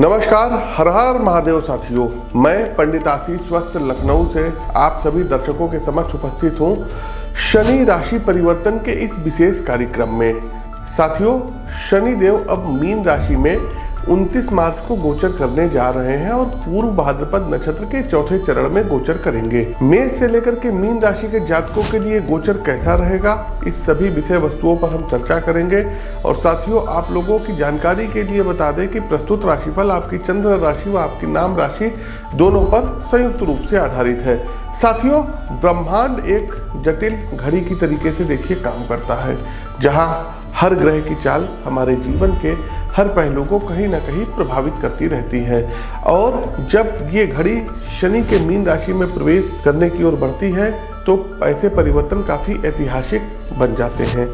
नमस्कार, हर हर महादेव साथियों। मैं पंडित आशीष वस्त्र लखनऊ से आप सभी दर्शकों के समक्ष उपस्थित हूँ शनि राशि परिवर्तन के इस विशेष कार्यक्रम में। साथियों, शनि देव अब मीन राशि में 29 मार्च को गोचर करने जा रहे हैं और पूर्व भाद्रपद नक्षत्र के चौथे चरण में गोचर करेंगे। मेष से लेकर के मीन राशि के जातकों के लिए गोचर कैसा रहेगा, इस सभी विषय वस्तुओं पर हम चर्चा करेंगे। और साथियों, आप लोगों की जानकारी के लिए बता दें कि प्रस्तुत राशिफल आपकी चंद्र राशि व आपकी नाम राशि दोनों पर संयुक्त रूप से आधारित है। साथियों, ब्रह्मांड एक जटिल घड़ी की तरीके से देखिए काम करता है, जहां हर ग्रह की चाल हमारे जीवन के हर पहलू को कहीं ना कहीं प्रभावित करती रहती है। और जब ये घड़ी शनि के मीन राशि में प्रवेश करने की ओर बढ़ती है तो ऐसे परिवर्तन काफ़ी ऐतिहासिक बन जाते हैं।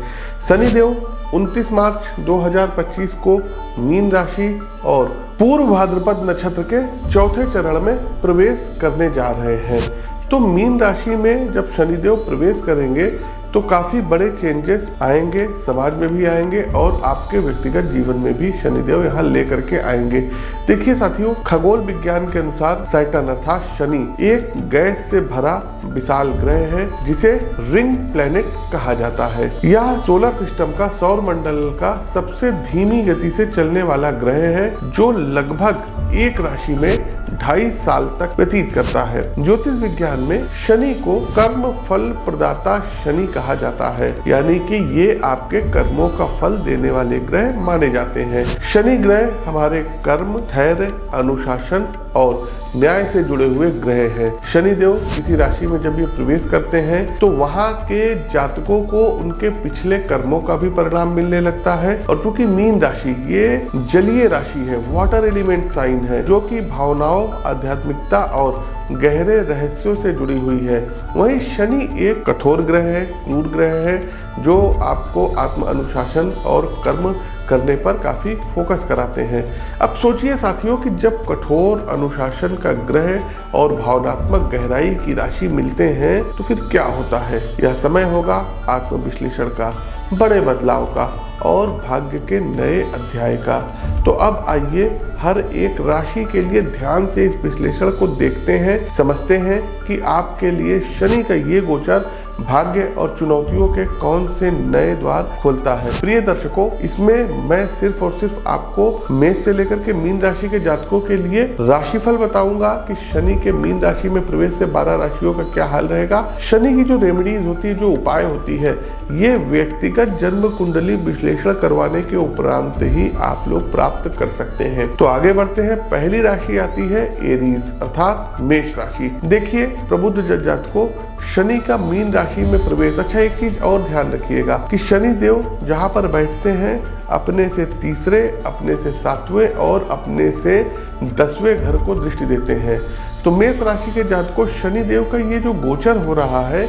शनिदेव 29 मार्च 2025 को मीन राशि और पूर्व भाद्रपद नक्षत्र के चौथे चरण में प्रवेश करने जा रहे हैं। तो मीन राशि में जब शनिदेव प्रवेश करेंगे तो काफ़ी बड़े चेंजेस आएंगे, समाज में भी आएंगे और आपके व्यक्तिगत जीवन में भी शनिदेव यहाँ लेकर के आएंगे। देखिए साथियों, खगोल विज्ञान के अनुसार सैटर्न अर्थात शनि एक गैस से भरा विशाल ग्रह है जिसे रिंग प्लैनेट कहा जाता है। यह सोलर सिस्टम का सौर मंडल का सबसे धीमी गति से चलने वाला ग्रह है, जो लगभग एक राशि में 2.5 साल तक व्यतीत करता है। ज्योतिष विज्ञान में शनि को कर्म फल प्रदाता शनि कहा जाता है, यानी कि ये आपके कर्मों का फल देने वाले ग्रह माने जाते हैं। शनि ग्रह हमारे कर्म, धैर्य, अनुशासन और न्याय से जुड़े हुए ग्रह हैं। शनिदेव किसी राशि में जब ये प्रवेश करते हैं तो वहाँ के जातकों को उनके पिछले कर्मों का भी परिणाम मिलने लगता है। और चूंकि मीन राशि ये जलीय राशि है, वाटर एलिमेंट साइन है, जो कि भावनाओं, आध्यात्मिकता और गहरे रहस्यों से जुड़ी हुई है। वहीं शनि एक कठोर ग्रह है, क्रूर ग्रह है, जो आपको आत्म अनुशासन और कर्म करने पर काफ़ी फोकस कराते हैं। अब सोचिए साथियों कि जब कठोर अनुशासन का ग्रह और भावनात्मक गहराई की राशि मिलते हैं तो फिर क्या होता है। यह समय होगा आत्मविश्लेषण का, बड़े बदलाव का और भाग्य के नए अध्याय का। तो अब आइए हर एक राशि के लिए ध्यान से इस विश्लेषण को देखते हैं, समझते हैं कि आपके लिए शनि का ये गोचर भाग्य और चुनौतियों के कौन से नए द्वार खोलता है। प्रिय दर्शकों, इसमें मैं सिर्फ और सिर्फ आपको मेष से लेकर के मीन राशि के जातकों के लिए राशिफल बताऊंगा कि शनि के मीन राशि में प्रवेश से 12 राशियों का क्या हाल रहेगा। शनि की जो रेमेडीज होती है, जो उपाय होती है, ये व्यक्तिगत जन्म कुंडली विश्लेषण करवाने के उपरांत ही आप लोग प्राप्त कर सकते हैं। तो आगे बढ़ते हैं। पहली राशि आती है एरीज अर्थात मेष राशि। देखिए प्रबुद्ध जातकों, शनि का मीन राशि में प्रवेश। अच्छा, एक चीज और ध्यान रखिएगा कि शनि देव जहां पर बैठते हैं अपने से तीसरे, अपने से 7वें और अपने से 10वें घर को दृष्टि देते हैं। तो मेष राशि के जातकों, शनि देव का ये जो गोचर हो रहा है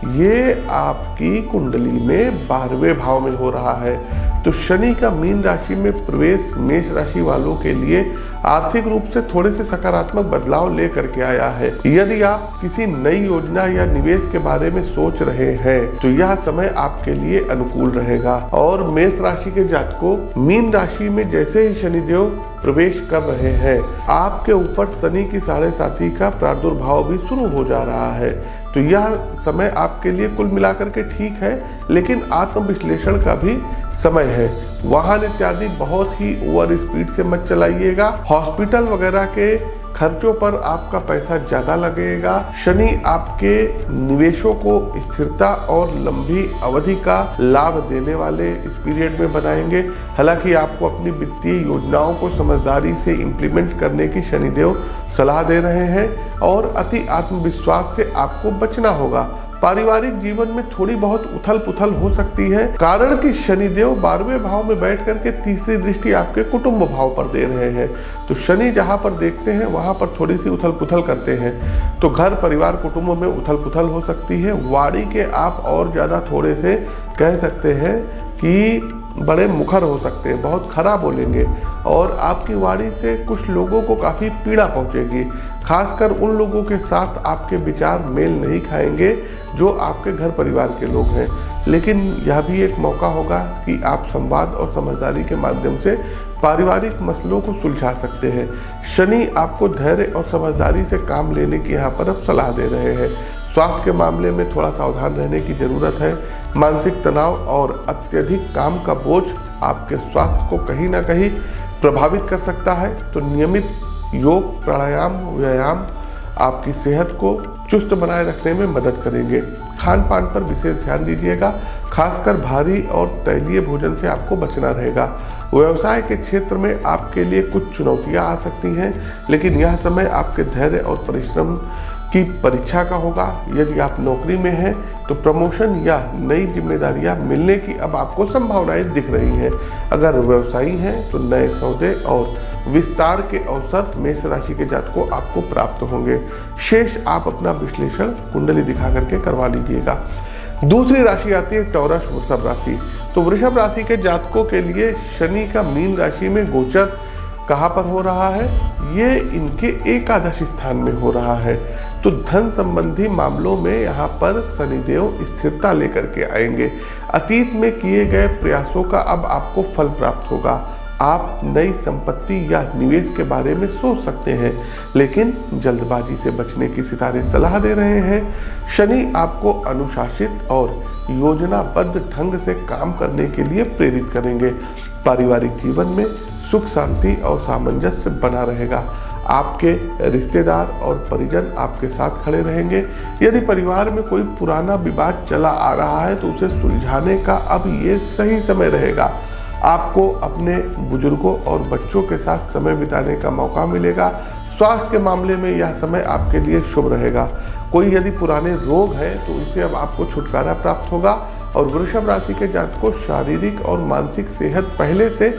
ये आपकी कुंडली में 12वें भाव में हो रहा है। तो शनि का मीन राशि में प्रवेश मेष राशि वालों के लिए आर्थिक रूप से थोड़े से सकारात्मक बदलाव लेकर के आया है। यदि आप किसी नई योजना या निवेश के बारे में सोच रहे हैं तो यह समय आपके लिए अनुकूल रहेगा। और मेष राशि के जातकों, मीन राशि में जैसे ही शनिदेव प्रवेश कर रहे हैं, आपके ऊपर शनि की 7.5 का प्रादुर्भाव भी शुरू हो जा रहा है। तो यह समय आपके लिए कुल मिलाकर के ठीक है, लेकिन आत्मविश्लेषण का भी समय है। वाहन इत्यादि बहुत ही ओवर स्पीड से मत चलाइएगा। हॉस्पिटल वगैरह के खर्चों पर आपका पैसा ज़्यादा लगेगा। शनि आपके निवेशों को स्थिरता और लंबी अवधि का लाभ देने वाले इस पीरियड में बनाएंगे। हालांकि आपको अपनी वित्तीय योजनाओं को समझदारी से इम्प्लीमेंट करने की शनिदेव सलाह दे रहे हैं और अति आत्मविश्वास से आपको बचना होगा। पारिवारिक जीवन में थोड़ी बहुत उथल पुथल हो सकती है, कारण कि शनिदेव 12वें भाव में बैठ करके तीसरी दृष्टि आपके कुटुंब भाव पर दे रहे हैं। तो शनि जहां पर देखते हैं वहां पर थोड़ी सी उथल पुथल करते हैं। तो घर, परिवार, कुटुंब में उथल पुथल हो सकती है। वाणी के आप और ज़्यादा थोड़े से कह सकते हैं कि बड़े मुखर हो सकते हैं, बहुत खरा बोलेंगे और आपकी वाणी से कुछ लोगों को काफ़ी पीड़ा पहुंचेगी। खासकर उन लोगों के साथ आपके विचार मेल नहीं खाएंगे जो आपके घर परिवार के लोग हैं। लेकिन यह भी एक मौका होगा कि आप संवाद और समझदारी के माध्यम से पारिवारिक मसलों को सुलझा सकते हैं। शनि आपको धैर्य और समझदारी से काम लेने की यहाँ पर अब सलाह दे रहे हैं। स्वास्थ्य के मामले में थोड़ा सावधान रहने की जरूरत है। मानसिक तनाव और अत्यधिक काम का बोझ आपके स्वास्थ्य को कहीं ना कहीं प्रभावित कर सकता है, तो नियमित योग, प्राणायाम, व्यायाम आपकी सेहत को चुस्त बनाए रखने में मदद करेंगे। खान पान पर विशेष ध्यान दीजिएगा, खासकर भारी और तैलीय भोजन से आपको बचना रहेगा। व्यवसाय के क्षेत्र में आपके लिए कुछ चुनौतियां आ सकती हैं, लेकिन यह समय आपके धैर्य और परिश्रम की परीक्षा का होगा। यदि आप नौकरी में हैं तो प्रमोशन या नई जिम्मेदारियां मिलने की अब आपको संभावनाएं दिख रही हैं। अगर व्यवसायी हैं तो नए सौदे और विस्तार के अवसर मेष राशि के जातकों आपको प्राप्त होंगे। शेष आप अपना विश्लेषण कुंडली दिखा करके करवा लीजिएगा। दूसरी राशि आती है टॉरस, वृषभ राशि। तो वृषभ राशि के जातकों के लिए शनि का मीन राशि में गोचर कहाँ पर हो रहा है? ये इनके एकादश स्थान में हो रहा है। तो धन संबंधी मामलों में यहाँ पर शनिदेव स्थिरता लेकर के आएंगे। अतीत में किए गए प्रयासों का अब आपको फल प्राप्त होगा। आप नई संपत्ति या निवेश के बारे में सोच सकते हैं, लेकिन जल्दबाजी से बचने की सितारे सलाह दे रहे हैं। शनि आपको अनुशासित और योजनाबद्ध ढंग से काम करने के लिए प्रेरित करेंगे। पारिवारिक जीवन में सुख, शांति और सामंजस्य बना रहेगा। आपके रिश्तेदार और परिजन आपके साथ खड़े रहेंगे। यदि परिवार में कोई पुराना विवाद चला आ रहा है तो उसे सुलझाने का अब ये सही समय रहेगा। आपको अपने बुजुर्गों और बच्चों के साथ समय बिताने का मौका मिलेगा। स्वास्थ्य के मामले में यह समय आपके लिए शुभ रहेगा। कोई यदि पुराने रोग है तो उनसे अब आपको छुटकारा प्राप्त होगा। और वृषभ राशि के जातकों शारीरिक और मानसिक सेहत पहले से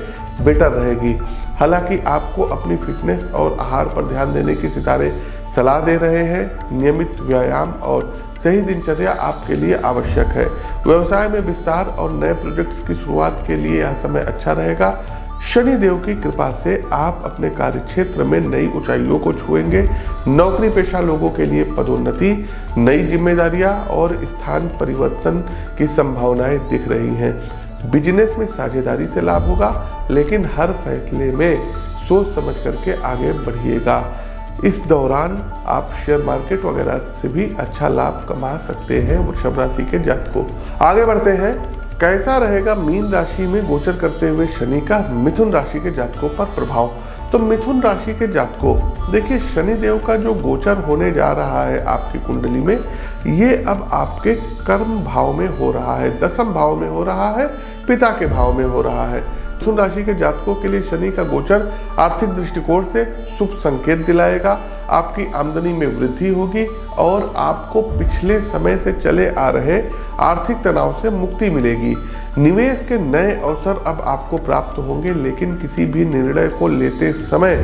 बेटर रहेगी। हालांकि आपको अपनी फिटनेस और आहार पर ध्यान देने की सितारे सलाह दे रहे हैं। नियमित व्यायाम और सही दिनचर्या आपके लिए आवश्यक है। व्यवसाय में विस्तार और नए प्रोजेक्ट्स की शुरुआत के लिए यह समय अच्छा रहेगा। शनि देव की कृपा से आप अपने कार्य क्षेत्र में नई ऊंचाइयों को छुएंगे। नौकरी पेशा लोगों के लिए पदोन्नति, नई जिम्मेदारियां और स्थान परिवर्तन की संभावनाएं दिख रही हैं। बिजनेस में साझेदारी से लाभ होगा, लेकिन हर फैसले में सोच समझ करके आगे बढ़िएगा। इस दौरान आप शेयर मार्केट वगैरह से भी अच्छा लाभ कमा सकते हैं वृषभ राशि के जातकों। आगे बढ़ते हैं, कैसा रहेगा मीन राशि में गोचर करते हुए शनि का मिथुन राशि के जातकों पर प्रभाव। तो मिथुन राशि के जातकों, देखिए शनि देव का जो गोचर होने जा रहा है आपकी कुंडली में, ये अब आपके कर्म भाव में हो रहा है, दशम भाव में हो रहा है, पिता के भाव में हो रहा है। मिथुन राशि के जातकों के लिए शनि का गोचर आर्थिक दृष्टिकोण से शुभ संकेत दिलाएगा। आपकी आमदनी में वृद्धि होगी और आपको पिछले समय से चले आ रहे आर्थिक तनाव से मुक्ति मिलेगी। निवेश के नए अवसर अब आपको प्राप्त होंगे, लेकिन किसी भी निर्णय को लेते समय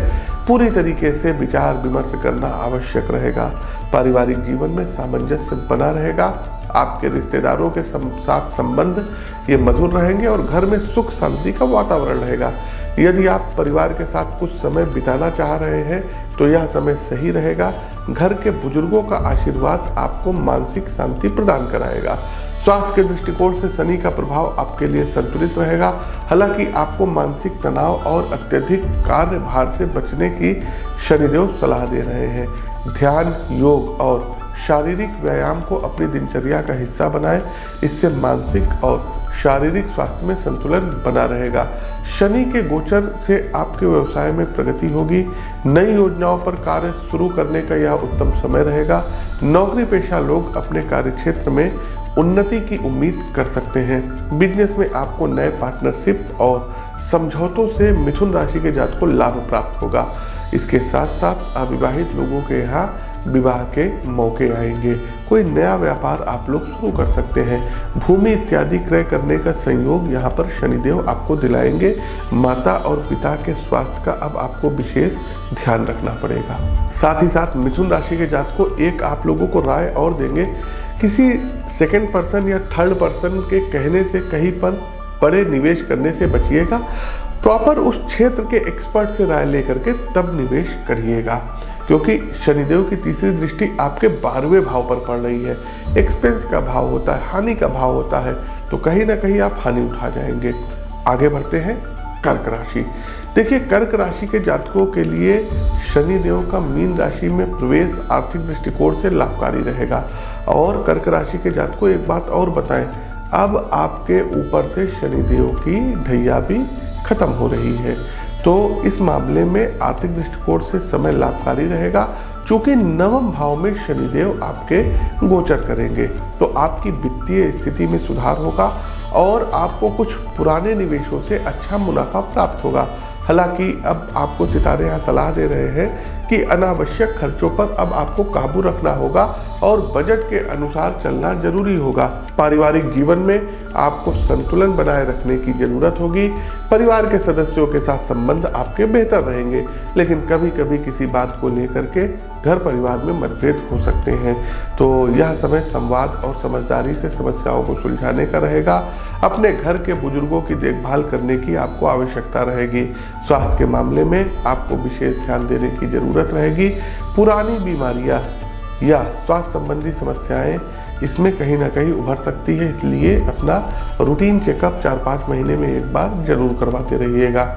पूरी तरीके से विचार विमर्श करना आवश्यक रहेगा। पारिवारिक जीवन में सामंजस्य बना रहेगा। आपके रिश्तेदारों के साथ संबंध ये मधुर रहेंगे और घर में सुख शांति का वातावरण रहेगा। यदि आप परिवार के साथ कुछ समय बिताना चाह रहे हैं तो यह समय सही रहेगा। घर के बुजुर्गों का आशीर्वाद आपको मानसिक शांति प्रदान कराएगा। स्वास्थ्य के दृष्टिकोण से शनि का प्रभाव आपके लिए संतुलित रहेगा। हालांकि आपको मानसिक तनाव और अत्यधिक कार्य भार से बचने की शनिदेव सलाह दे रहे हैं। ध्यान, योग और शारीरिक व्यायाम को अपनी दिनचर्या का हिस्सा बनाएं। इससे मानसिक और शारीरिक स्वास्थ्य में संतुलन बना रहेगा। शनि के गोचर से आपके व्यवसाय में प्रगति होगी। नई योजनाओं पर कार्य शुरू करने का यह उत्तम समय रहेगा। नौकरी पेशा लोग अपने कार्यक्षेत्र में उन्नति की उम्मीद कर सकते हैं। बिजनेस में आपको नए पार्टनरशिप और समझौतों से मिथुन राशि के जातकों को लाभ प्राप्त होगा। इसके साथ साथ अविवाहित लोगों के यहाँ विवाह के मौके आएंगे। कोई नया व्यापार आप लोग शुरू कर सकते हैं। भूमि इत्यादि क्रय करने का संयोग यहाँ पर शनिदेव आपको दिलाएंगे। माता और पिता के स्वास्थ्य का अब आपको विशेष ध्यान रखना पड़ेगा। साथ ही साथ मिथुन राशि के जातकों को एक आप लोगों को राय और देंगे, किसी सेकंड पर्सन या थर्ड पर्सन के कहने से कहीं पर बड़े निवेश करने से बचिएगा। प्रॉपर उस क्षेत्र के एक्सपर्ट से राय लेकर के तब निवेश करिएगा, क्योंकि शनिदेव की तीसरी दृष्टि आपके 12वें भाव पर पड़ रही है। एक्सपेंस का भाव होता है, हानि का भाव होता है, तो कहीं ना कहीं आप हानि उठा जाएंगे। आगे बढ़ते हैं कर्क राशि। देखिए, कर्क राशि के जातकों के लिए शनिदेव का मीन राशि में प्रवेश आर्थिक दृष्टिकोण से लाभकारी रहेगा। और कर्क राशि के जातकों एक बात और बताएं, अब आपके ऊपर से शनिदेव की ढैया भी खत्म हो रही है, तो इस मामले में आर्थिक दृष्टिकोण से समय लाभकारी रहेगा। चूंकि नवम भाव में शनिदेव आपके गोचर करेंगे तो आपकी वित्तीय स्थिति में सुधार होगा और आपको कुछ पुराने निवेशों से अच्छा मुनाफा प्राप्त होगा। हालांकि अब आपको सितारे यहाँ सलाह दे रहे हैं कि अनावश्यक खर्चों पर अब आपको काबू रखना होगा और बजट के अनुसार चलना जरूरी होगा। पारिवारिक जीवन में आपको संतुलन बनाए रखने की जरूरत होगी। परिवार के सदस्यों के साथ संबंध आपके बेहतर रहेंगे, लेकिन कभी कभी किसी बात को लेकर के घर परिवार में मतभेद हो सकते हैं, तो यह समय संवाद और समझदारी से समस्याओं को सुलझाने का रहेगा। अपने घर के बुजुर्गों की देखभाल करने की आपको आवश्यकता रहेगी। स्वास्थ्य के मामले में आपको विशेष ध्यान देने की जरूरत रहेगी। पुरानी बीमारियां या स्वास्थ्य संबंधी समस्याएं इसमें कहीं ना कहीं उभर सकती है, इसलिए अपना रूटीन चेकअप 4-5 महीने में एक बार जरूर करवाते रहिएगा।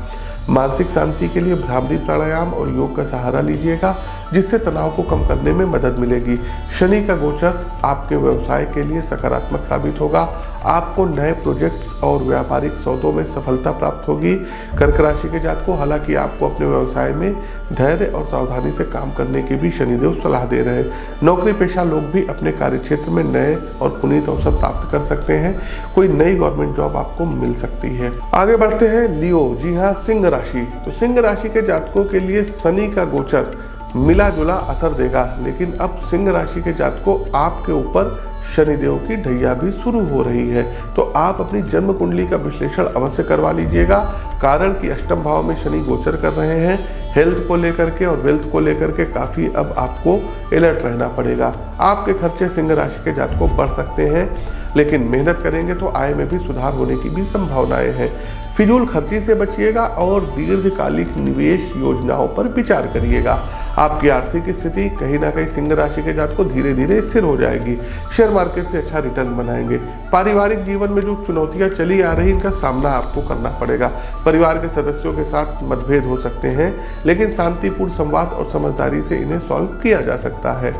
मानसिक शांति के लिए भ्रामरी प्राणायाम और योग का सहारा लीजिएगा, जिससे तनाव को कम करने में मदद मिलेगी। शनि का गोचर आपके व्यवसाय के लिए सकारात्मक साबित होगा। आपको नए प्रोजेक्ट्स और व्यापारिक सौदों में सफलता प्राप्त होगी। कर्क राशि के जातकों, हालांकि आपको अपने व्यवसाय में धैर्य और सावधानी से काम करने की भी शनिदेव सलाह दे रहे हैं। नौकरी पेशा लोग भी अपने कार्यक्षेत्र में नए और पुनीत अवसर प्राप्त कर सकते हैं। कोई नई गवर्नमेंट जॉब आपको मिल सकती है। आगे बढ़ते हैं लियो, जी हाँ, सिंह राशि। तो सिंह राशि के जातकों के लिए शनि का गोचर मिला जुला असर देगा, लेकिन अब सिंह राशि के जातकों आपके ऊपर शनिदेव की ढैया भी शुरू हो रही है, तो आप अपनी जन्म कुंडली का विश्लेषण अवश्य करवा लीजिएगा। कारण कि अष्टम भाव में शनि गोचर कर रहे हैं। हेल्थ को लेकर के और वेल्थ को लेकर के काफ़ी अब आपको अलर्ट रहना पड़ेगा। आपके खर्चे सिंह राशि के जातकों बढ़ सकते हैं, लेकिन मेहनत करेंगे तो आय में भी सुधार होने की भी संभावनाएं हैं। फिजूल खर्ची से बचिएगा और दीर्घकालिक निवेश योजनाओं पर विचार करिएगा। आपकी आर्थिक स्थिति कहीं ना कहीं सिंह राशि के जातकों धीरे धीरे स्थिर हो जाएगी। शेयर मार्केट से अच्छा रिटर्न बनाएंगे। पारिवारिक जीवन में जो चुनौतियां चली आ रही, इनका सामना आपको करना पड़ेगा। परिवार के सदस्यों के साथ मतभेद हो सकते हैं, लेकिन शांतिपूर्ण संवाद और समझदारी से इन्हें सॉल्व किया जा सकता है।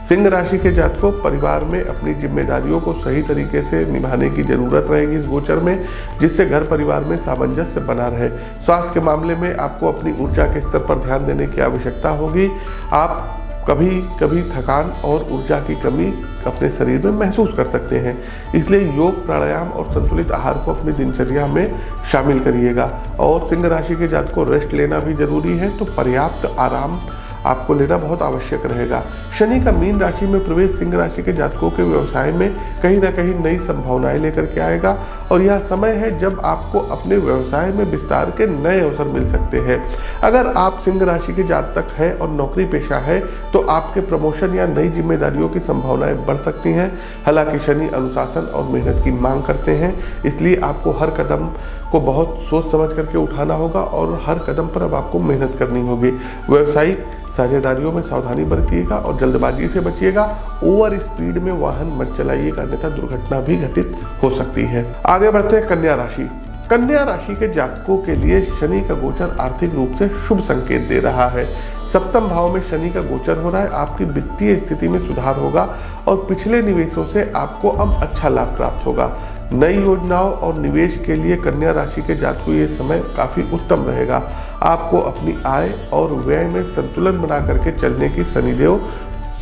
सिंह राशि के जातकों, परिवार में अपनी जिम्मेदारियों को सही तरीके से निभाने की जरूरत रहेगी इस गोचर में, जिससे घर परिवार में सामंजस्य बना रहे। स्वास्थ्य के मामले में आपको अपनी ऊर्जा के स्तर पर ध्यान देने की आवश्यकता होगी। आप कभी कभी थकान और ऊर्जा की कमी अपने शरीर में महसूस कर सकते हैं, इसलिए योग, प्राणायाम और संतुलित आहार को अपनी दिनचर्या में शामिल करिएगा। और सिंह राशि के जातकों, रेस्ट लेना भी जरूरी है, तो पर्याप्त आराम आपको लेना बहुत आवश्यक रहेगा। शनि का मीन राशि में प्रवेश सिंह राशि के जातकों के व्यवसाय में कहीं ना कहीं नई संभावनाएं लेकर के आएगा, और यह समय है जब आपको अपने व्यवसाय में विस्तार के नए अवसर मिल सकते हैं। अगर आप सिंह राशि के जातक हैं और नौकरी पेशा है, तो आपके प्रमोशन या नई जिम्मेदारियों की संभावनाएं बढ़ सकती हैं। हालांकि शनि अनुशासन और मेहनत की मांग करते हैं, इसलिए आपको हर कदम को बहुत सोच समझ करके उठाना होगा और हर कदम पर अब आपको मेहनत करनी होगी। व्यावसायिक साझेदारियों में सावधानी बरतिएगा और जल्दबाजी से बचिएगा। ओवर स्पीड में वाहन मत चलाइएगा, अन्यथा दुर्घटना भी घटित हो सकती है। आगे बढ़ते हैं कन्या राशि। कन्या राशि के जातकों के लिए शनि का गोचर आर्थिक रूप से शुभ संकेत दे रहा है। सप्तम भाव में शनि का गोचर हो रहा है। आपकी वित्तीय स्थिति में सुधार होगा और पिछले निवेशों से आपको अब अच्छा लाभ प्राप्त होगा। नई योजनाओं और निवेश के लिए कन्या राशि के जातकों ये समय काफ़ी उत्तम रहेगा। आपको अपनी आय और व्यय में संतुलन बना करके चलने की शनिदेव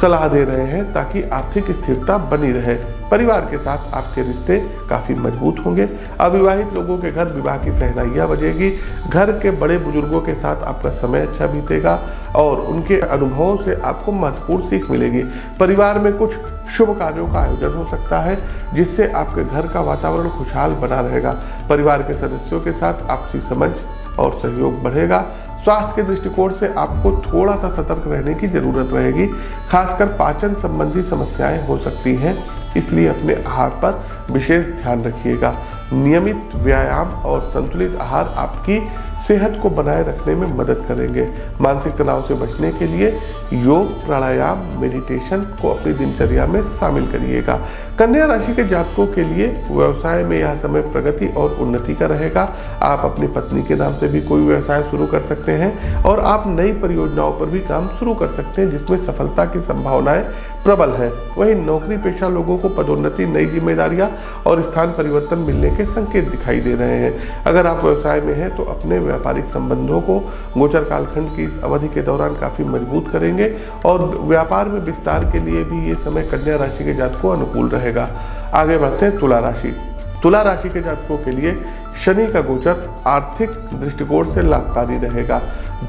सलाह दे रहे हैं, ताकि आर्थिक स्थिरता बनी रहे। परिवार के साथ आपके रिश्ते काफ़ी मजबूत होंगे। अविवाहित लोगों के घर विवाह की सहनाइयाँ बजेगी। घर के बड़े बुजुर्गों के साथ आपका समय अच्छा बीतेगा और उनके अनुभवों से आपको महत्वपूर्ण सीख मिलेगी। परिवार में कुछ शुभ कार्यों का आयोजन हो सकता है, जिससे आपके घर का वातावरण खुशहाल बना रहेगा। परिवार के सदस्यों के साथ आपसी समझ और सहयोग बढ़ेगा। स्वास्थ्य के दृष्टिकोण से आपको थोड़ा सा सतर्क रहने की जरूरत रहेगी। खासकर पाचन संबंधी समस्याएं हो सकती हैं, इसलिए अपने आहार पर विशेष ध्यान रखिएगा। नियमित व्यायाम और संतुलित आहार आपकी सेहत को बनाए रखने में मदद करेंगे। मानसिक तनाव से बचने के लिए योग, प्राणायाम, मेडिटेशन को अपनी दिनचर्या में शामिल करिएगा। कन्या राशि के जातकों के लिए व्यवसाय में यह समय प्रगति और उन्नति का रहेगा। आप अपनी पत्नी के नाम से भी कोई व्यवसाय शुरू कर सकते हैं और आप नई परियोजनाओं पर भी काम शुरू कर सकते हैं जिसमें सफलता की संभावनाएं प्रबल है। वहीं नौकरी पेशा लोगों को पदोन्नति, नई जिम्मेदारियां और स्थान परिवर्तन मिलने के संकेत दिखाई दे रहे हैं। अगर आप व्यवसाय में हैं तो अपने व्यापारिक संबंधों को गोचर कालखंड की इस अवधि के दौरान काफी मजबूत करेंगे और व्यापार में विस्तार के लिए भी ये समय कन्या राशि के जातकों को अनुकूल रहेगा। आगे बढ़ते हैं तुला राशि। तुला राशि के जातकों के लिए शनि का गोचर आर्थिक दृष्टिकोण से लाभकारी रहेगा।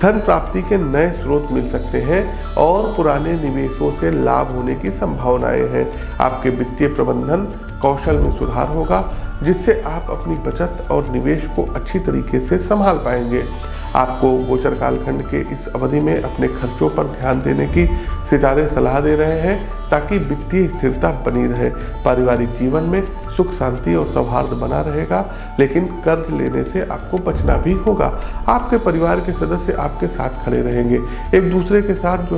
धन प्राप्ति के नए स्रोत मिल सकते हैं और पुराने निवेशों से लाभ होने की संभावनाएं हैं। आपके वित्तीय प्रबंधन कौशल में सुधार होगा जिससे आप अपनी बचत और निवेश को अच्छी तरीके से संभाल पाएंगे। आपको गोचर कालखंड के इस अवधि में अपने खर्चों पर ध्यान देने की सितारे सलाह दे रहे हैं ताकि वित्तीय स्थिरता बनी रहे। पारिवारिक जीवन में सुख शांति और सौहार्द बना रहेगा, लेकिन कर्ज लेने से आपको बचना भी होगा। आपके परिवार के सदस्य आपके साथ खड़े रहेंगे। एक दूसरे के साथ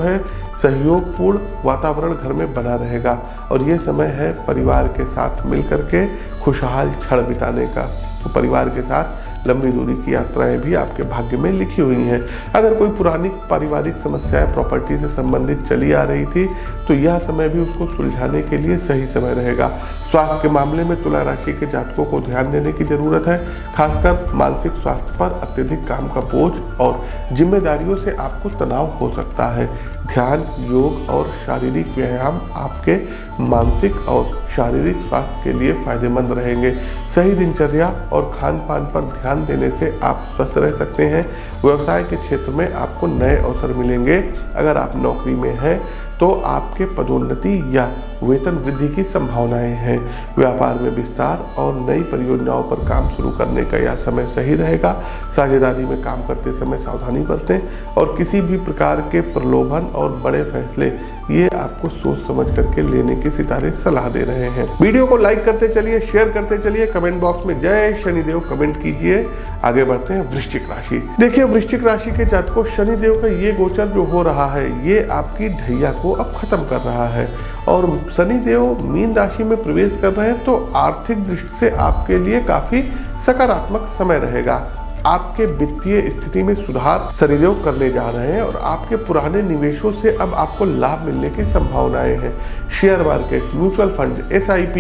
सहयोगपूर्ण वातावरण घर में बना रहेगा और ये समय है परिवार के साथ मिलकर के खुशहाल क्षण बिताने का। तो परिवार के साथ लंबी दूरी की यात्राएं भी आपके भाग्य में लिखी हुई हैं। अगर कोई पुरानी पारिवारिक समस्याएं प्रॉपर्टी से संबंधित चली आ रही थी तो यह समय भी उसको सुलझाने के लिए सही समय रहेगा। स्वास्थ्य के मामले में तुला राशि के जातकों को ध्यान देने की जरूरत है। खासकर मानसिक स्वास्थ्य पर अत्यधिक काम का बोझ और जिम्मेदारियों से आपको तनाव हो सकता है। ध्यान, योग और शारीरिक व्यायाम आपके मानसिक और शारीरिक स्वास्थ्य के लिए फायदेमंद रहेंगे। सही दिनचर्या और खान पान पर ध्यान देने से आप स्वस्थ रह सकते हैं। व्यवसाय के क्षेत्र में आपको नए अवसर मिलेंगे। अगर आप नौकरी में हैं तो आपके पदोन्नति या वेतन वृद्धि की संभावनाएं हैं। व्यापार में विस्तार और नई परियोजनाओं पर काम शुरू करने का यह समय सही रहेगा। साझेदारी में काम करते समय सावधानी बरतें और किसी भी प्रकार के प्रलोभन और बड़े फैसले ये आपको सोच समझ करके लेने की सितारे सलाह दे रहे हैं। वीडियो को लाइक करते चलिए, शेयर करते चलिए, कमेंट बॉक्स में जय शनिदेव कमेंट कीजिए। आगे बढ़ते हैं वृश्चिक राशि। देखिए वृश्चिक राशि के जातकों शनिदेव का ये गोचर जो हो रहा है ये आपकी ढैया को अब खत्म कर रहा है और शनिदेव मीन राशि में प्रवेश कर रहे हैं तो आर्थिक दृष्टि से आपके लिए काफी सकारात्मक समय रहेगा। आपके वित्तीय स्थिति में सुधार शनिदेव करने जा रहे हैं और आपके पुराने निवेशों से अब आपको लाभ मिलने की संभावनाएं हैं। Share market, mutual fund, SIP,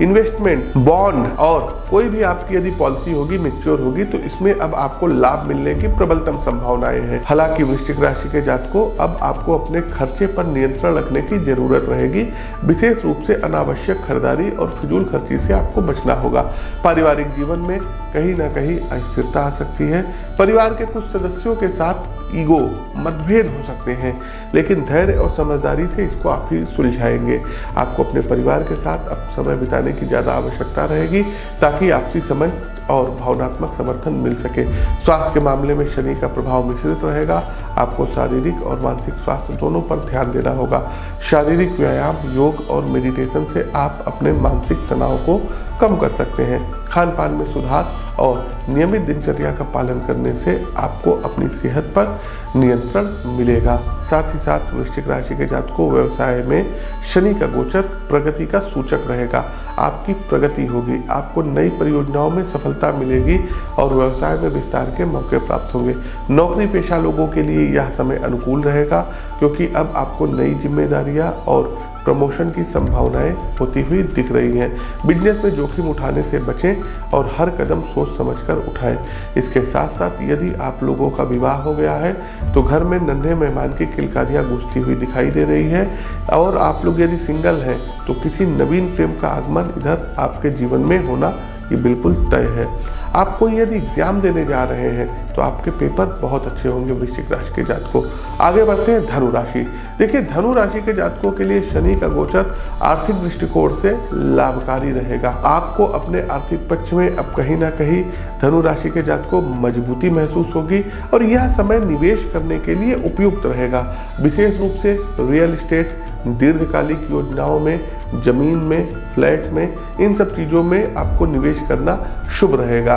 investment, bond और कोई भी आपकी यदि पॉलिसी होगी मैच्योर होगी तो इसमें अब आपको लाभ मिलने की प्रबलतम संभावनाएं हैं। हालांकि वृश्चिक राशि के जातकों अब आपको अपने खर्चे पर नियंत्रण रखने की जरूरत रहेगी। विशेष रूप से अनावश्यक खरीदारी और फिजूल खर्ची से आपको बचना होगा। पारिवारिक जीवन में कहीं ना कहीं अस्थिरता आ सकती है। परिवार के कुछ सदस्यों के साथ ईगो मतभेद हो सकते हैं, लेकिन धैर्य और समझदारी से इसको आप ही सुलझाएंगे। आपको अपने परिवार के साथ अब समय बिताने की ज़्यादा आवश्यकता रहेगी ताकि आपसी समझ और भावनात्मक समर्थन मिल सके। स्वास्थ्य के मामले में शनि का प्रभाव मिश्रित रहेगा। आपको शारीरिक और मानसिक स्वास्थ्य दोनों पर ध्यान देना होगा। शारीरिक व्यायाम, योग और मेडिटेशन से आप अपने मानसिक तनाव को कम कर सकते हैं। खान पान में सुधार और नियमित दिनचर्या का पालन करने से आपको अपनी सेहत पर नियंत्रण मिलेगा। साथ ही साथ वृश्चिक राशि के जातकों व्यवसाय में शनि का गोचर प्रगति का सूचक रहेगा। आपकी प्रगति होगी, आपको नई परियोजनाओं में सफलता मिलेगी और व्यवसाय में विस्तार के मौके प्राप्त होंगे। नौकरी पेशा लोगों के लिए यह समय अनुकूल रहेगा क्योंकि अब आपको नई जिम्मेदारियां और प्रमोशन की संभावनाएं होती हुई दिख रही हैं। बिजनेस में जोखिम उठाने से बचें और हर कदम सोच समझकर उठाएं। इसके साथ साथ यदि आप लोगों का विवाह हो गया है तो घर में नन्हे मेहमान की किलकारियां गूंजती हुई दिखाई दे रही है और आप लोग यदि सिंगल हैं तो किसी नवीन प्रेम का आगमन इधर आपके जीवन में होना ये बिल्कुल तय है। आप कोई यदि एग्जाम देने जा रहे हैं तो आपके पेपर बहुत अच्छे होंगे वृश्चिक राशि के जातकों। आगे बढ़ते हैं धनु राशि। देखिए धनु राशि के जातकों के लिए शनि का गोचर आर्थिक दृष्टिकोण से लाभकारी रहेगा। आपको अपने आर्थिक पक्ष में अब कहीं ना कहीं धनु राशि के जातकों मजबूती महसूस होगी और यह समय निवेश करने के लिए उपयुक्त रहेगा। विशेष रूप से रियल एस्टेट, दीर्घकालिक योजनाओं में, जमीन में, फ्लैट में, इन सब चीज़ों में आपको निवेश करना शुभ रहेगा।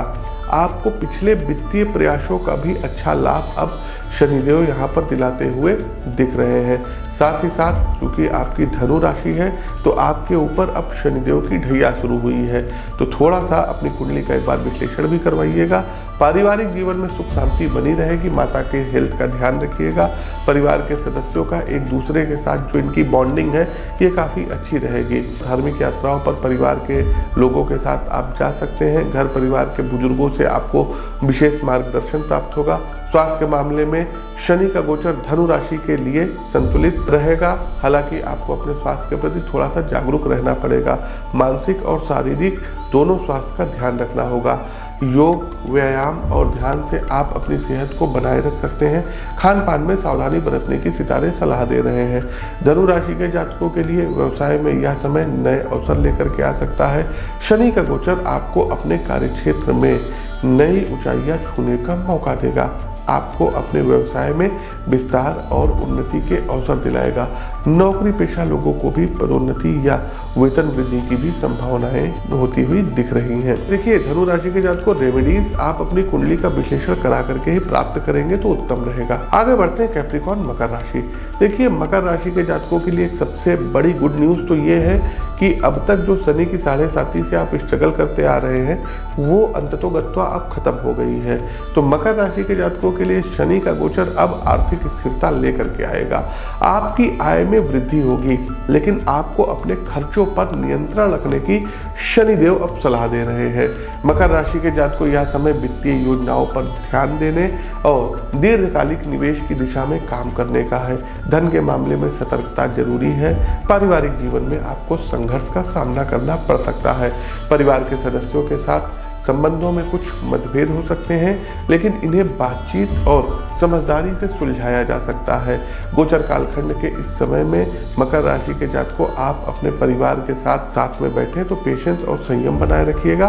आपको पिछले वित्तीय प्रयासों का भी अच्छा लाभ अब शनिदेव यहाँ पर दिलाते हुए दिख रहे हैं। साथ ही साथ क्योंकि आपकी धनु राशि है तो आपके ऊपर अब शनिदेव की ढैया शुरू हुई है, तो थोड़ा सा अपनी कुंडली का एक बार विश्लेषण भी करवाइएगा। पारिवारिक जीवन में सुख शांति बनी रहेगी। माता के हेल्थ का ध्यान रखिएगा। परिवार के सदस्यों का एक दूसरे के साथ जो इनकी बॉन्डिंग है ये काफ़ी अच्छी रहेगी। धार्मिक यात्राओं पर परिवार के लोगों के साथ आप जा सकते हैं। घर परिवार के बुजुर्गों से आपको विशेष मार्गदर्शन प्राप्त होगा। स्वास्थ्य के मामले में शनि का गोचर धनु राशि के लिए संतुलित रहेगा। हालांकि आपको अपने स्वास्थ्य के प्रति थोड़ा सा जागरूक रहना पड़ेगा। मानसिक और शारीरिक दोनों स्वास्थ्य का ध्यान रखना होगा। योग, व्यायाम और ध्यान से आप अपनी सेहत को बनाए रख सकते हैं। खान पान में सावधानी बरतने की सितारे सलाह दे रहे हैं। धनु राशि के जातकों के लिए व्यवसाय में यह समय नए अवसर लेकर के आ सकता है। शनि का गोचर आपको अपने कार्यक्षेत्र में नई ऊंचाइयां छूने का मौका देगा। आपको अपने व्यवसाय में विस्तार और उन्नति के अवसर दिलाएगा। नौकरी पेशा लोगों को भी पदोन्नति या वेतन वृद्धि की भी संभावनाएं होती हुई दिख रही हैं। देखिए, धनु राशि के जातकों रेमेडीज आप अपनी कुंडली का विश्लेषण करा करके ही प्राप्त करेंगे तो उत्तम रहेगा। आगे बढ़ते हैं कैप्रिकॉर्न मकर राशि। देखिए, मकर राशि के जातकों के लिए एक सबसे बड़ी गुड न्यूज तो ये है कि अब तक जो शनि की 7.5 से आप स्ट्रगल करते आ रहे हैं वो अंततोगत्वा अब खत्म हो गई है। तो मकर राशि के जातकों के लिए शनि का गोचर अब आर्थिक स्थिरता लेकर के आएगा। आपकी आय में वृद्धि होगी, लेकिन आपको अपने खर्चों पर नियंत्रण रखने की शनिदेव अब सलाह दे रहे हैं। मकर राशि के जातकों यह समय वित्तीय योजनाओं पर ध्यान देने और दीर्घकालिक निवेश की दिशा में काम करने का है। धन के मामले में सतर्कता जरूरी है। पारिवारिक जीवन में आपको संघर्ष का सामना करना पड़ सकता है। परिवार के सदस्यों के साथ संबंधों में कुछ मतभेद हो सकते हैं, लेकिन इन्हें बातचीत और समझदारी से सुलझाया जा सकता है। गोचर कालखंड के इस समय में मकर राशि के जातकों आप अपने परिवार के साथ में बैठें तो पेशेंस और संयम बनाए रखिएगा।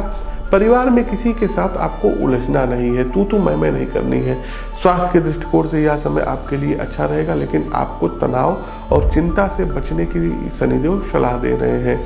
परिवार में किसी के साथ आपको उलझना नहीं है, तू मैं नहीं करनी है। स्वास्थ्य के दृष्टिकोण से यह समय आपके लिए अच्छा रहेगा, लेकिन आपको तनाव और चिंता से बचने की शनिदेव सलाह दे रहे हैं।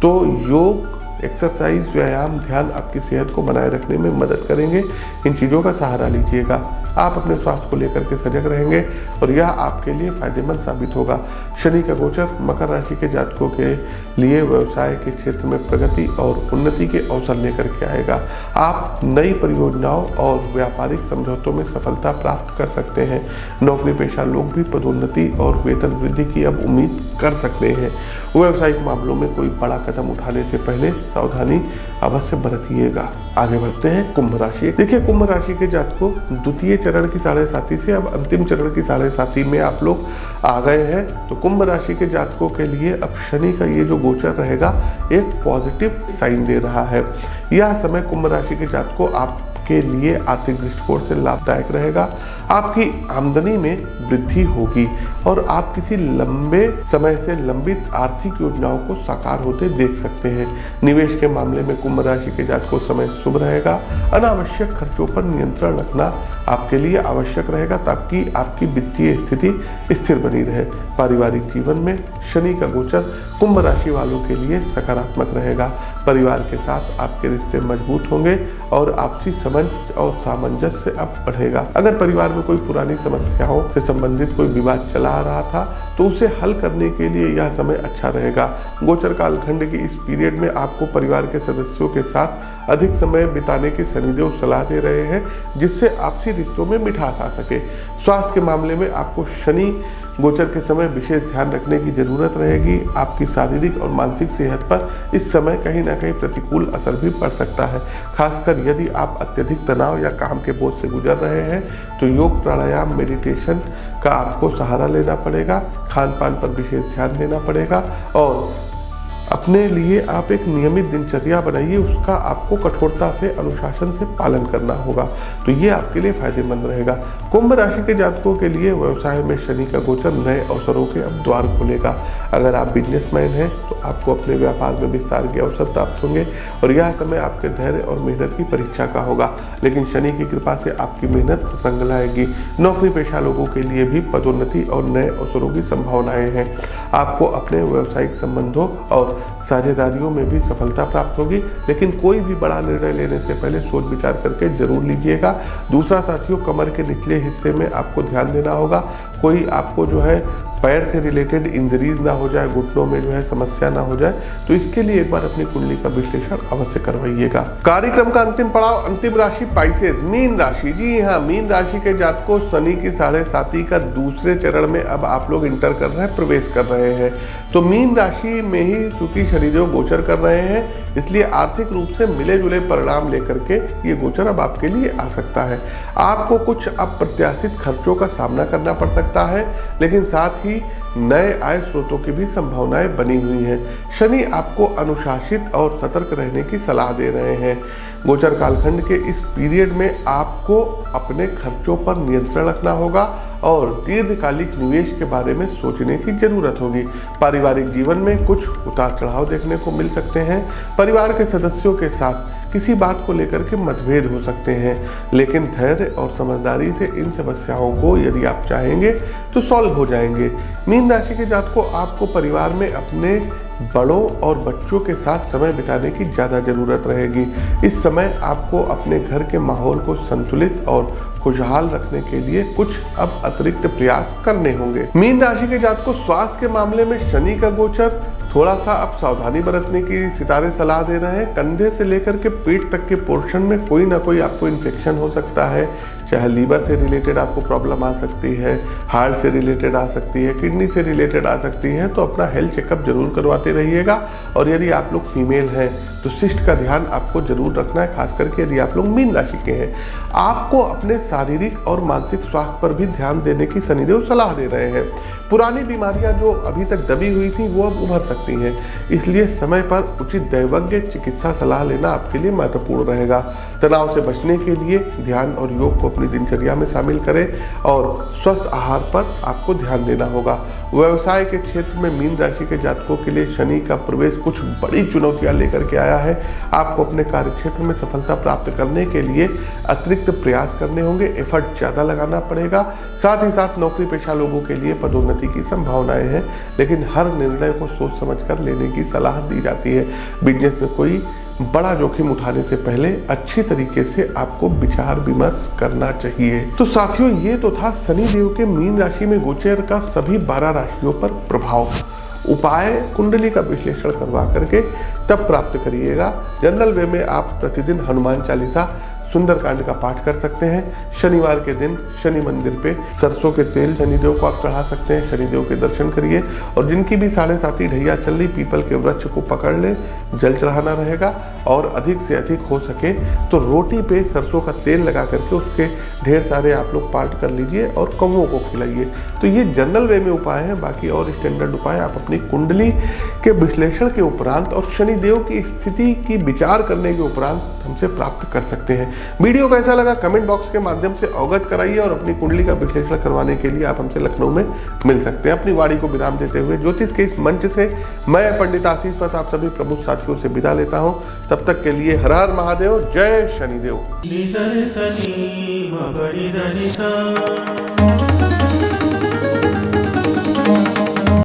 तो योग, एक्सरसाइज, व्यायाम, ध्यान आपकी सेहत को बनाए रखने में मदद करेंगे। इन चीज़ों का सहारा लीजिएगा। आप अपने स्वास्थ्य को लेकर के सजग रहेंगे और यह आपके लिए फायदेमंद साबित होगा। शनि का गोचर मकर राशि के जातकों के लिए व्यवसाय के क्षेत्र में प्रगति और उन्नति के अवसर लेकर के आएगा। आप नई परियोजनाओं और व्यापारिक समझौतों में सफलता प्राप्त कर सकते हैं। नौकरी पेशा लोग भी पदोन्नति और वेतन वृद्धि की अब उम्मीद कर सकते हैं। व्यावसायिक मामलों में कोई बड़ा कदम उठाने से पहले सावधानी अवश्य बरतिएगा। आगे बढ़ते हैं कुंभ राशि। देखिए, कुंभ राशि के जातकों द्वितीय चरण की 7.5 से अब अंतिम चरण की 7.5 में आप लोग आ गए हैं। तो कुंभ राशि के जातकों के लिए अब शनि का ये जो गोचर रहेगा एक पॉजिटिव साइन दे रहा है। यह समय कुंभ राशि के जातकों आपके लिए आर्थिक दृष्टिकोण से लाभदायक रहेगा। आपकी आमदनी में वृद्धि होगी और आप किसी लंबे समय से लंबित आर्थिक योजनाओं को साकार होते देख सकते हैं। निवेश के मामले में कुंभ राशि के जातकों समय शुभ रहेगा। अनावश्यक खर्चों पर नियंत्रण रखना आपके लिए आवश्यक रहेगा ताकि आपकी वित्तीय स्थिति स्थिर बनी रहे। पारिवारिक जीवन में शनि का गोचर कुंभ राशि वालों के लिए सकारात्मक रहेगा। परिवार के साथ आपके रिश्ते मजबूत होंगे और आपसी समझ और सामंजस्य अब बढ़ेगा। अगर परिवार में कोई पुरानी समस्याओं से संबंधित कोई विवाद चला आ रहा था तो उसे हल करने के लिए यह समय अच्छा रहेगा। गोचर कालखंड की इस पीरियड में आपको परिवार के सदस्यों के साथ अधिक समय बिताने की शनिदेव सलाह दे रहे हैं, जिससे आपसी रिश्तों में मिठास आ सके। स्वास्थ्य के मामले में आपको शनि गोचर के समय विशेष ध्यान रखने की जरूरत रहेगी। आपकी शारीरिक और मानसिक सेहत पर इस समय कहीं ना कहीं प्रतिकूल असर भी पड़ सकता है। खासकर यदि आप अत्यधिक तनाव या काम के बोझ से गुजर रहे हैं तो योग, प्राणायाम, मेडिटेशन का आपको सहारा लेना पड़ेगा। खान पान पर विशेष ध्यान देना पड़ेगा और अपने लिए आप एक नियमित दिनचर्या बनाइए, उसका आपको कठोरता से, अनुशासन से पालन करना होगा। तो ये आपके लिए फायदेमंद रहेगा। कुंभ राशि के जातकों के लिए व्यवसाय में शनि का गोचर नए अवसरों के अब द्वार खोलेगा। अगर आप बिजनेसमैन हैं तो आपको अपने व्यापार में विस्तार के अवसर प्राप्त होंगे और यह समय आपके धैर्य और मेहनत की परीक्षा का होगा, लेकिन शनि की कृपा से आपकी मेहनत रंग लाएगी। नौकरी पेशा लोगों के लिए भी पदोन्नति और नए अवसरों की संभावनाएं हैं। आपको अपने व्यावसायिक संबंधों और साझेदारियों में भी सफलता प्राप्त होगी, लेकिन कोई भी बड़ा निर्णय लेने से पहले सोच विचार करके जरूर लीजिएगा। दूसरा साथियों, कमर के निचले हिस्से में आपको ध्यान देना होगा। कोई आपको जो है पैर से रिलेटेड इंजरीज ना हो जाए, घुटनों में जो है समस्या ना हो जाए, तो इसके लिए एक बार अपनी कुंडली का विश्लेषण अवश्य करवाइएगा। कार्यक्रम का अंतिम पड़ाव, अंतिम राशि पाइसेस, मीन राशि। जी हाँ, मीन राशि के जातकों शनि की 7.5 का दूसरे चरण में अब आप लोग इंटर कर रहे हैं, प्रवेश कर रहे हैं। तो मीन राशि में ही चूंकि शनिदेव गोचर कर रहे हैं, इसलिए आर्थिक रूप से मिले जुले परिणाम लेकर के ये गोचर अब आपके लिए आ सकता है। आपको कुछ अप्रत्याशित खर्चों का सामना करना पड़ सकता है, लेकिन साथ ही नए आय स्रोतों की भी संभावनाएं बनी हुई हैं। शनि आपको अनुशासित और सतर्क रहने की सलाह दे रहे हैं। गोचर कालखंड के इस पीरियड में आपको अपने खर्चों पर नियंत्रण रखना होगा और दीर्घकालिक निवेश के बारे में सोचने की जरूरत होगी। पारिवारिक जीवन में कुछ उतार चढ़ाव देखने को मिल सकते हैं। परिवार के सदस्यों के साथ किसी बात को लेकर के मतभेद हो सकते हैं, लेकिन धैर्य और समझदारी से इन समस्याओं को यदि आप चाहेंगे तो सॉल्व हो जाएंगे। मीन राशि के जातकों, आपको परिवार में अपने बड़ों और बच्चों के साथ समय बिताने की ज़्यादा ज़रूरत रहेगी। इस समय आपको अपने घर के माहौल को संतुलित और खुशहाल रखने के लिए कुछ अब अतिरिक्त प्रयास करने होंगे। मीन राशि के जातकों, स्वास्थ्य के मामले में शनि का गोचर थोड़ा सा अब सावधानी बरतने की सितारे सलाह दे रहे हैं। कंधे से लेकर के पेट तक के पोर्शन में कोई ना कोई आपको इन्फेक्शन हो सकता है, चाहे लीवर से रिलेटेड आपको प्रॉब्लम आ सकती है, हार्ट से रिलेटेड आ सकती है, किडनी से रिलेटेड आ सकती है। तो अपना हेल्थ चेकअप जरूर करवाते रहिएगा। और यदि आप लोग फीमेल हैं तो शिष्ट का ध्यान आपको जरूर रखना है, खास करके यदि आप लोग मीन राशि के हैं। आपको अपने शारीरिक और मानसिक स्वास्थ्य पर भी ध्यान देने की शनिदेव सलाह दे रहे हैं। पुरानी बीमारियां जो अभी तक दबी हुई थी वो अब उभर सकती हैं, इसलिए समय पर उचित दैवज्ञ चिकित्सा सलाह लेना आपके लिए महत्वपूर्ण रहेगा। तनाव से बचने के लिए ध्यान और योग को अपनी दिनचर्या में शामिल करें और स्वस्थ आहार पर आपको ध्यान देना होगा। व्यवसाय के क्षेत्र में मीन राशि के जातकों के लिए शनि का प्रवेश कुछ बड़ी चुनौतियां लेकर के आया है। आपको अपने कार्य क्षेत्र में सफलता प्राप्त करने के लिए अतिरिक्त प्रयास करने होंगे, एफर्ट ज़्यादा लगाना पड़ेगा। साथ ही साथ नौकरी पेशा लोगों के लिए पदोन्नति की संभावनाएं हैं, लेकिन हर निर्णय को सोच समझ कर लेने की सलाह दी जाती है। बिजनेस में कोई बड़ा जोखिम उठाने से पहले अच्छी तरीके से आपको विचार विमर्श करना चाहिए। तो साथियों, ये तो था शनि देव के मीन राशि में गोचर का सभी 12 राशियों पर प्रभाव। उपाय कुंडली का विश्लेषण करवा करके तब प्राप्त करिएगा। जनरल वे में आप प्रतिदिन हनुमान चालीसा, सुंदरकांड का पाठ कर सकते हैं। शनिवार के दिन शनि मंदिर पे सरसों के तेल शनिदेव को आप चढ़ा सकते हैं। शनिदेव के दर्शन करिए और जिनकी भी 7.5 ढैया चल रही, पीपल के वृक्ष को पकड़ ले, जल चढ़ाना रहेगा। और अधिक से अधिक हो सके तो रोटी पे सरसों का तेल लगा करके उसके ढेर सारे आप लोग पाठ कर लीजिए और कौवों को खिलाइए। तो ये जनरल वे में उपाय हैं। बाकी और स्टैंडर्ड उपाय आप अपनी कुंडली के विश्लेषण के उपरांत और शनिदेव की स्थिति की विचार करने के उपरांत हमसे प्राप्त कर सकते हैं। वीडियो कैसा लगा कमेंट बॉक्स के माध्यम से अवगत कराइए और अपनी कुंडली का विश्लेषण करवाने के लिए आप हमसे लखनऊ में मिल सकते हैं। अपनी वाणी को विराम देते हुए ज्योतिष के इस मंच से मैं पंडित आशीष पत आप सभी प्रमुख साथियों से विदा लेता हूं। तब तक के लिए हर हर महादेव, जय शनिदेव।